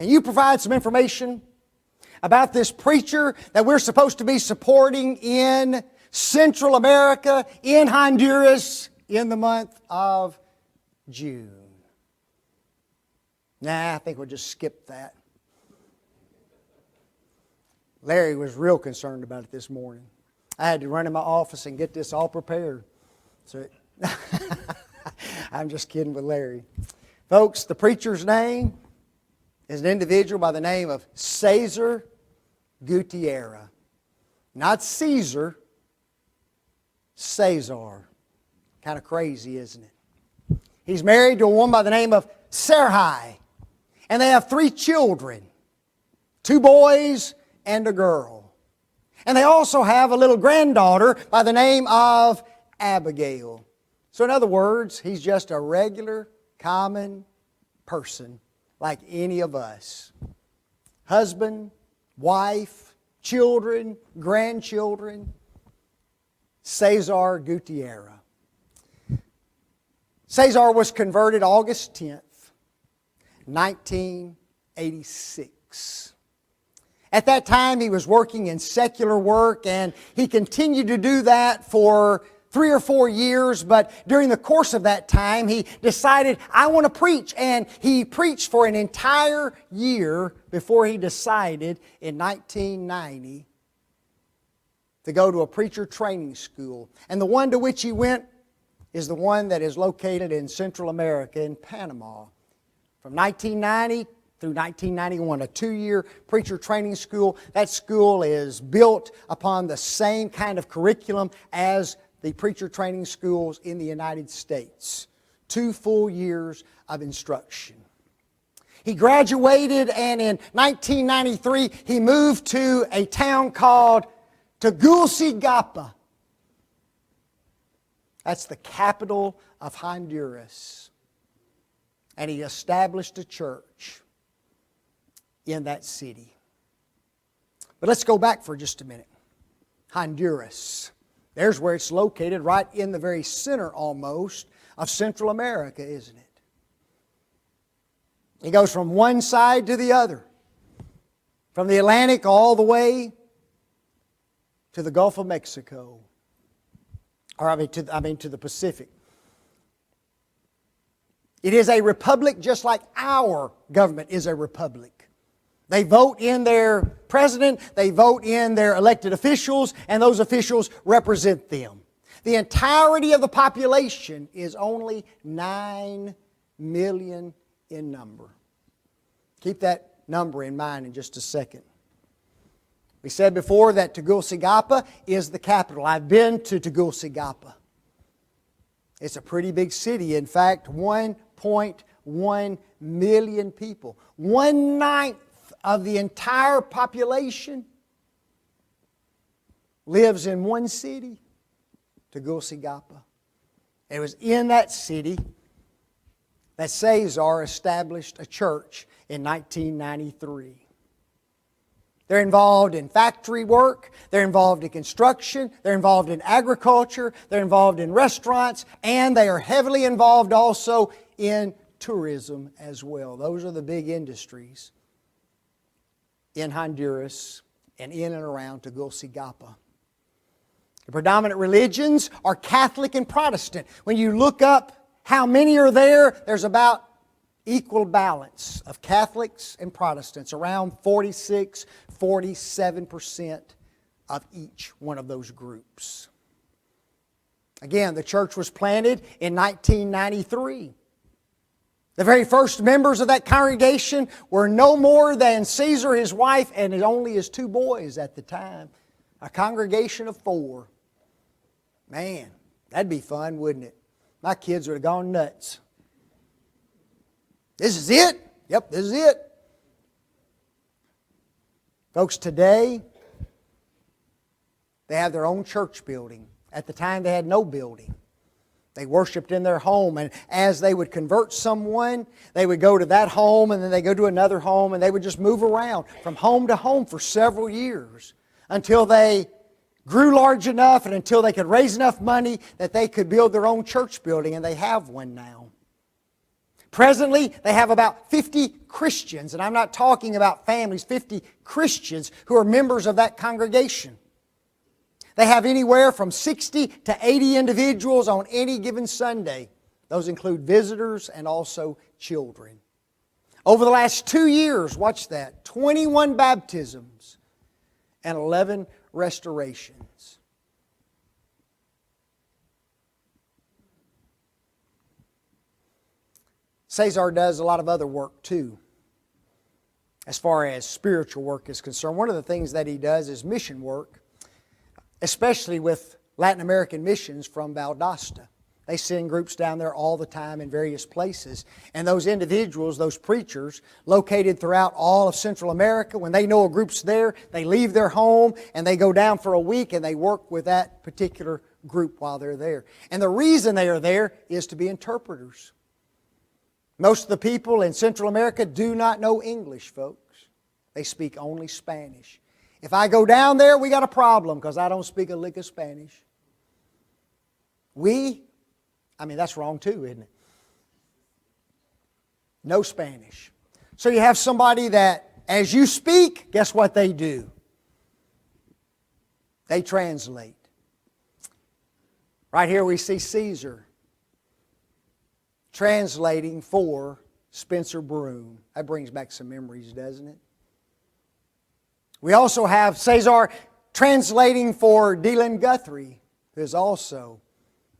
Can you provide some information about this preacher that we're supposed to be supporting in Central America, in Honduras, in the month of June? Nah, I think we'll just skip that. Larry was real concerned about it this morning. I had to run in my office and get this all prepared. So I'm just kidding with Larry. Folks, the preacher's name is an individual by the name of Cesar Gutierrez. Not Caesar, Cesar. Kind of crazy, isn't it? He's married to a woman by the name of Serhi. And they have 3 children, 2 boys and a girl. And they also have a little granddaughter by the name of Abigail. So in other words, he's just a regular, common person like any of us. Husband, wife, children, grandchildren. Cesar Gutierrez. Cesar was converted August 10th, 1986. At that time, he was working in secular work, and he continued to do that for 3 or 4 years, but during the course of that time, he decided, I want to preach, and he preached for an entire year before he decided in 1990 to go to a preacher training school. And the one to which he went is the one that is located in Central America in Panama. From 1990 through 1991, a 2-year preacher training school. That school is built upon the same kind of curriculum as the preacher training schools in the United States. 2 full years of instruction. He graduated, and in 1993 he moved to a town called Tegucigalpa. That's the capital of Honduras. And he established a church in that city. But let's go back for just a minute. Honduras. There's where it's located, right in the very center almost of Central America, isn't it? It goes from one side to the other. From the Atlantic all the way to the Gulf of Mexico. Or to the Pacific. It is a republic just like our government is a republic. They vote in their president, they vote in their elected officials, and those officials represent them. The entirety of the population is only 9 million in number. Keep that number in mind in just a second. We said before that Tegucigalpa is the capital. I've been to Tegucigalpa. It's a pretty big city. In fact, 1.1 million people. 1/9 of the entire population lives in one city, Tegucigalpa. It was in that city that Cesar established a church in 1993. They're involved in factory work, they're involved in construction, they're involved in agriculture, they're involved in restaurants, and they are heavily involved also in tourism as well. Those are the big industries in Honduras and in and around Tegucigalpa. The predominant religions are Catholic and Protestant. When you look up how many are there, there's about equal balance of Catholics and Protestants, around 46-47% of each one of those groups. Again, the church was planted in 1993. The very first members of that congregation were no more than Caesar, his wife, and only his 2 boys at the time. A congregation of 4. Man, that'd be fun, wouldn't it? My kids would have gone nuts. This is it? Yep, this is it. Folks, today, they have their own church building. At the time, they had no building. They worshiped in their home, and as they would convert someone, they would go to that home, and then they go to another home, and they would just move around from home to home for several years until they grew large enough and until they could raise enough money that they could build their own church building, and they have one now. Presently, they have about 50 Christians, and I'm not talking about families, 50 Christians who are members of that congregation. They have anywhere from 60 to 80 individuals on any given Sunday. Those include visitors and also children. Over the last 2 years, watch that, 21 baptisms and 11 restorations. Cesar does a lot of other work too, as far as spiritual work is concerned. One of the things that he does is mission work, especially with Latin American missions from Valdosta. They send groups down there all the time in various places. And those individuals, those preachers, located throughout all of Central America, when they know a group's there, they leave their home and they go down for a week and they work with that particular group while they're there. And the reason they are there is to be interpreters. Most of the people in Central America do not know English, folks. They speak only Spanish. If I go down there, we got a problem because I don't speak a lick of Spanish. That's wrong too, isn't it? No Spanish. So you have somebody that, as you speak, guess what they do? They translate. Right here we see Caesar translating for Spencer Broom. That brings back some memories, doesn't it? We also have Cesar translating for Dylan Guthrie, who is also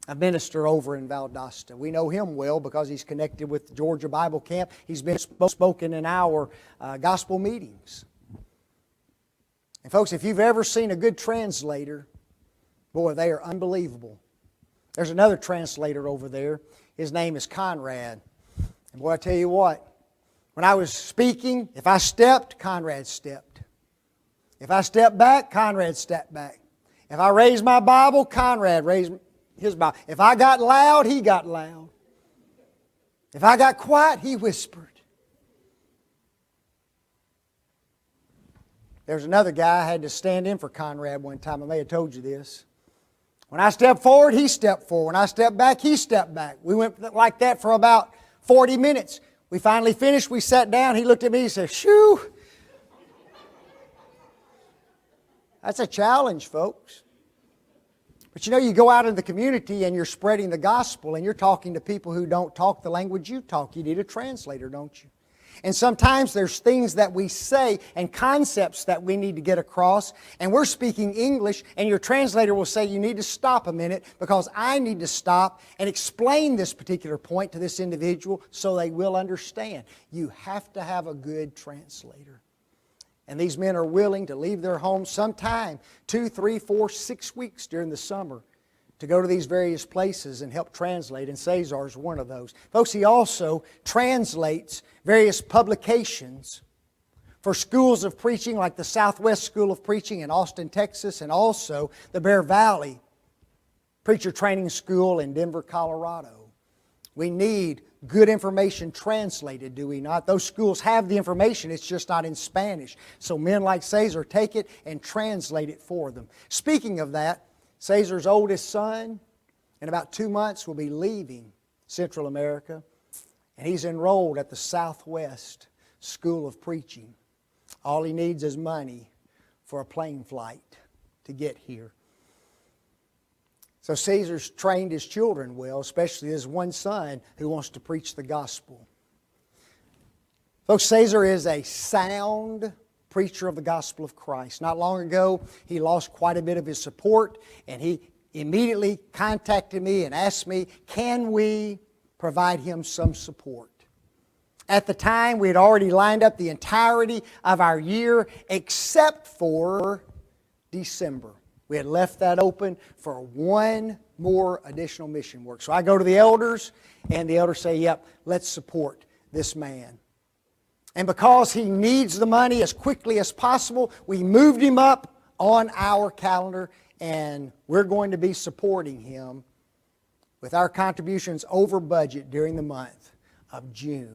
a minister over in Valdosta. We know him well because he's connected with the Georgia Bible Camp. He's been spoken in our gospel meetings. And folks, if you've ever seen a good translator, boy, they are unbelievable. There's another translator over there. His name is Conrad. And boy, I tell you what, when I was speaking, if I stepped, Conrad stepped. If I stepped back, Conrad stepped back. If I raised my Bible, Conrad raised his Bible. If I got loud, he got loud. If I got quiet, he whispered. There's another guy I had to stand in for Conrad one time. I may have told you this. When I stepped forward, he stepped forward. When I stepped back, he stepped back. We went like that for about 40 minutes. We finally finished. We sat down. He looked at me and said, "Shoo!" That's a challenge, folks. But you know, you go out in the community and you're spreading the gospel and you're talking to people who don't talk the language you talk. You need a translator, don't you? And sometimes there's things that we say and concepts that we need to get across, and we're speaking English, and your translator will say, "You need to stop a minute because I need to stop and explain this particular point to this individual so they will understand." You have to have a good translator. And these men are willing to leave their homes sometime 2, 3, 4, 6 weeks during the summer to go to these various places and help translate, and Cesar is one of those. Folks, he also translates various publications for schools of preaching like the Southwest School of Preaching in Austin, Texas, and also the Bear Valley Preacher Training School in Denver, Colorado. We need good information translated, do we not? Those schools have the information, it's just not in Spanish. So men like Cesar take it and translate it for them. Speaking of that, Cesar's oldest son, in about 2 months, will be leaving Central America, and he's enrolled at the Southwest School of Preaching. All he needs is money for a plane flight to get here. So Caesar's trained his children well, especially his one son who wants to preach the gospel. Folks, Caesar is a sound preacher of the gospel of Christ. Not long ago, he lost quite a bit of his support, and he immediately contacted me and asked me, can we provide him some support? At the time, we had already lined up the entirety of our year except for December. We had left that open for one more additional mission work. So I go to the elders, and the elders say, "Yep, let's support this man." And because he needs the money as quickly as possible, we moved him up on our calendar, and we're going to be supporting him with our contributions over budget during the month of June.